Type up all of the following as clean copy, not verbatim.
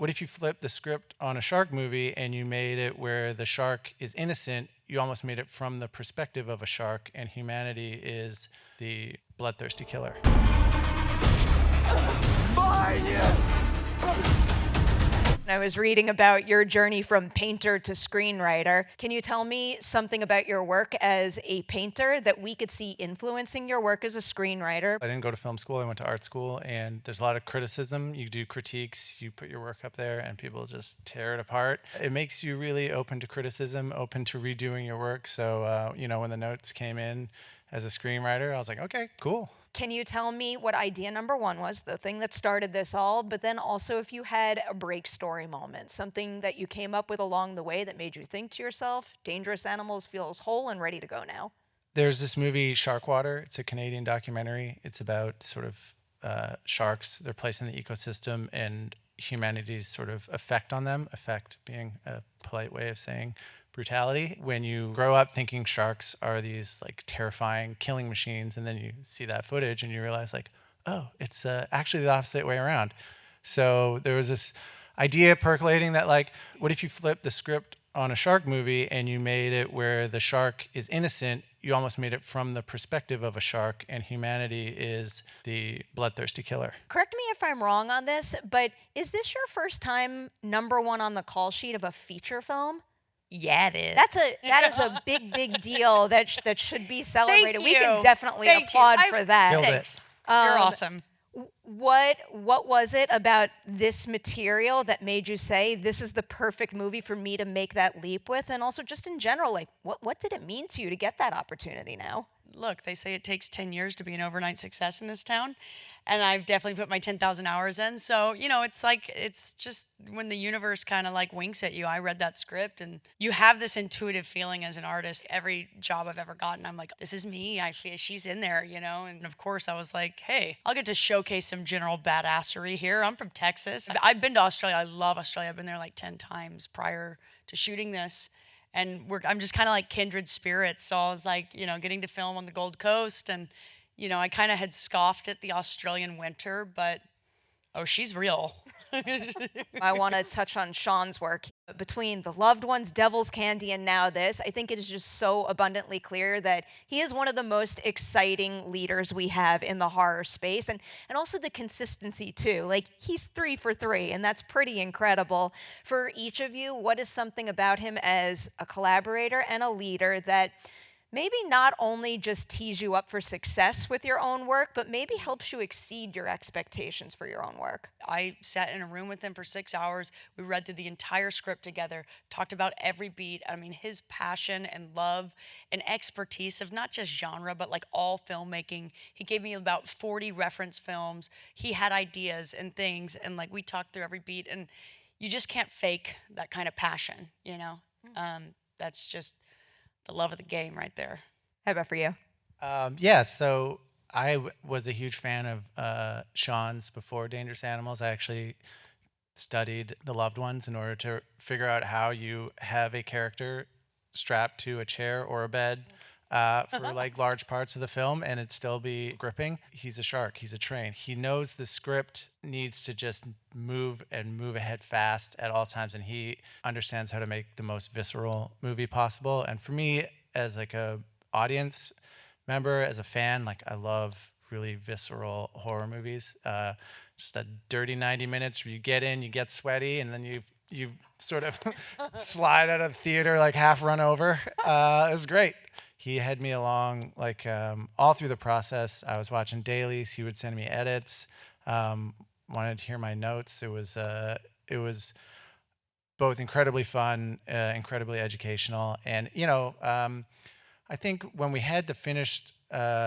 what if you flipped the script on a shark movie and you made it where the shark is innocent? You almost made it from the perspective of a shark, and humanity is the bloodthirsty killer. I was reading about your journey from painter to screenwriter. Can you tell me something about your work as a painter that we could see influencing your work as a screenwriter? I didn't go to film school. I went to art school, and there's a lot of criticism. You do critiques, you put your work up there, and people just tear it apart. It makes you really open to criticism, open to redoing your work. So, when the notes came in as a screenwriter, I was like, okay, cool. Can you tell me what idea number one was, the thing that started this all, but then also if you had a break story moment, something that you came up with along the way that made you think to yourself, Dangerous Animals feels whole and ready to go now? There's this movie, Sharkwater. It's a Canadian documentary. It's about sort of sharks, their place in the ecosystem, and humanity's sort of effect on them, effect being a polite way of saying brutality. When you grow up thinking sharks are these like terrifying killing machines, and then you see that footage and you realize like, oh, it's actually the opposite way around. So there was this idea percolating that like, what if you flip the script on a shark movie and you made it where the shark is innocent? You almost made it from the perspective of a shark, and humanity is the bloodthirsty killer. Correct me if I'm wrong on this, but is this your first time number one on the call sheet of a feature film? Yeah, it is. That is a big deal that should be celebrated. Thank We you. can definitely Thank you. applaud for that. Killed it. Thanks. You're awesome. What was it about this material that made you say this is the perfect movie for me to make that leap with? And also just in general, like what did it mean to you to get that opportunity now? Look, they say it takes 10 years to be an overnight success in this town. And I've definitely put my 10,000 hours in. So, it's just when the universe kind of like winks at you. I read that script, and you have this intuitive feeling as an artist. Every job I've ever gotten, I'm like, this is me. I feel she's in there, And of course, I was like, hey, I'll get to showcase some general badassery here. I'm from Texas. I've been to Australia. I love Australia. I've been there like 10 times prior to shooting this. And I'm just kind of like kindred spirits. So I was like, getting to film on the Gold Coast, and I kind of had scoffed at the Australian winter, but she's real. I want to touch on Sean's work. Between The Loved Ones, Devil's Candy, and now this, I think it is just so abundantly clear that he is one of the most exciting leaders we have in the horror space, and also the consistency too. Like, he's 3 for 3, and that's pretty incredible. For each of you, what is something about him as a collaborator and a leader that maybe not only just tees you up for success with your own work, but maybe helps you exceed your expectations for your own work? I sat in a room with him for 6 hours. We read through the entire script together, talked about every beat. I mean, his passion and love and expertise of not just genre, but like all filmmaking. He gave me about 40 reference films. He had ideas and things, and like we talked through every beat, and you just can't fake that kind of passion, That's just the love of the game right there. How about for you? So I was a huge fan of Sean's before Dangerous Animals. I actually studied The Loved Ones in order to figure out how you have a character strapped to a chair or a bed for like large parts of the film and it still be gripping. He's a shark. He's a train. He knows the script needs to just move ahead fast at all times, and he understands how to make the most visceral movie possible. And for me, as like a audience member, as a fan, like I love really visceral horror movies. Just a dirty 90 minutes where you get in, you get sweaty, and then you sort of slide out of the theater like half run over. It was great. He had me along like all through the process. I was watching dailies. He would send me edits. Wanted to hear my notes. It was both incredibly fun, incredibly educational, and I think when we had the finished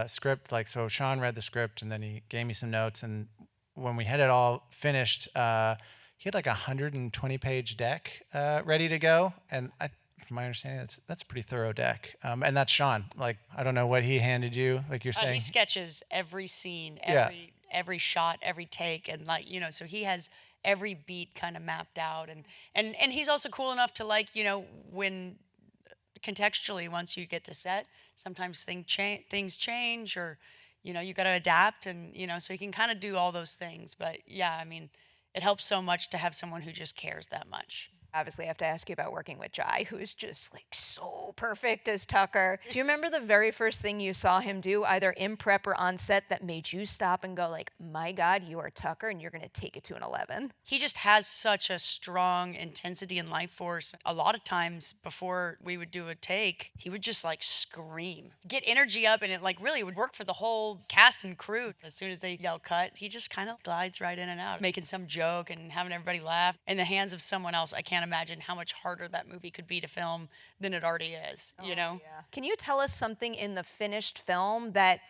script, like so, Sean read the script and then he gave me some notes, and when we had it all finished, he had like a 120-page deck ready to go, and from my understanding, that's a pretty thorough deck. And that's Sean. Like, I don't know what he handed you, like you're saying. He sketches every scene, every shot, every take, and like, so he has every beat kind of mapped out, and he's also cool enough to like, when contextually once you get to set, sometimes things change, or you got to adapt, and so he can kind of do all those things. But yeah, I mean, it helps so much to have someone who just cares that much. Obviously, I have to ask you about working with Jai, who's just like so perfect as Tucker. Do you remember the very first thing you saw him do, either in prep or on set, that made you stop and go like, my God, you are Tucker and you're going to take it to an 11? He just has such a strong intensity and life force. A lot of times before we would do a take, he would just like scream, get energy up, and it like really would work for the whole cast and crew. As soon as they yell cut, he just kind of glides right in and out, making some joke and having everybody laugh. In the hands of someone else, I can't imagine how much harder that movie could be to film than it already is, you know? Yeah. Can you tell us something in the finished film that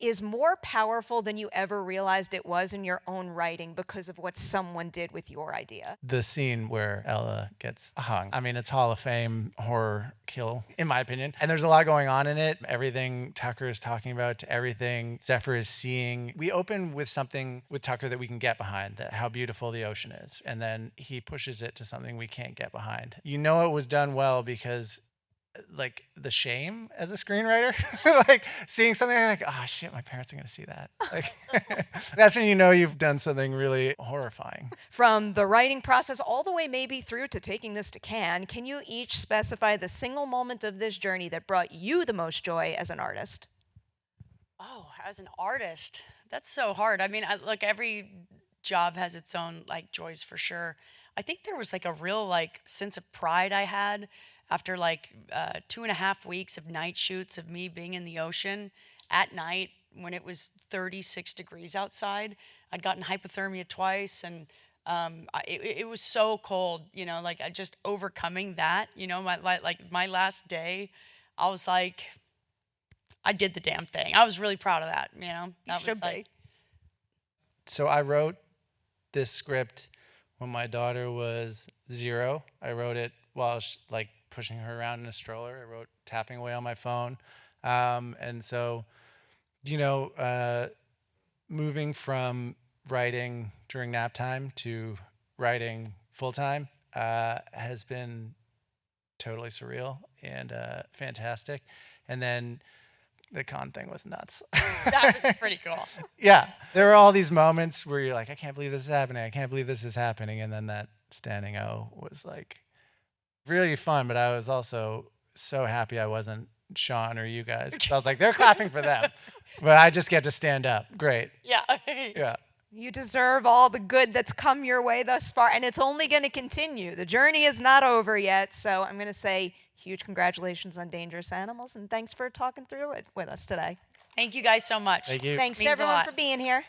is more powerful than you ever realized it was in your own writing because of what someone did with your idea? The scene where Ella gets hung. I mean, it's Hall of Fame horror kill, in my opinion. And there's a lot going on in it. Everything Tucker is talking about to everything Zephyr is seeing. We open with something with Tucker that we can get behind, that how beautiful the ocean is. And then he pushes it to something we can't get behind. You know it was done well because like the shame as a screenwriter, like seeing something like, oh shit, my parents are gonna see that. Like that's when you know you've done something really horrifying. From the writing process all the way maybe through to taking this to Cannes, can you each specify the single moment of this journey that brought you the most joy as an artist? Oh, as an artist, that's so hard. I mean, look, every job has its own like joys for sure. I think there was like a real like sense of pride I had after like 2.5 weeks of night shoots of me being in the ocean at night when it was 36 degrees outside. I'd gotten hypothermia twice, and it was so cold, you know, like I just overcoming that, you know, my last day, I was like, I did the damn thing. I was really proud of that, you know. That was like. So I wrote this script when my daughter was 0. I wrote it while like pushing her around in a stroller. I wrote tapping away on my phone. And so, you know, moving from writing during nap time to writing full time has been totally surreal and fantastic. And then the con thing was nuts. That was pretty cool. Yeah. There were all these moments where you're like, I can't believe this is happening. I can't believe this is happening. And then that standing O was like really fun, but I was also so happy I wasn't Sean or you guys. I was like, they're clapping for them, but I just get to stand up. Great. Yeah. Yeah. You deserve all the good that's come your way thus far, and it's only going to continue. The journey is not over yet, so I'm going to say huge congratulations on Dangerous Animals, and thanks for talking through it with us today. Thank you guys so much. Thank you. Thanks to Means a everyone lot. for being here.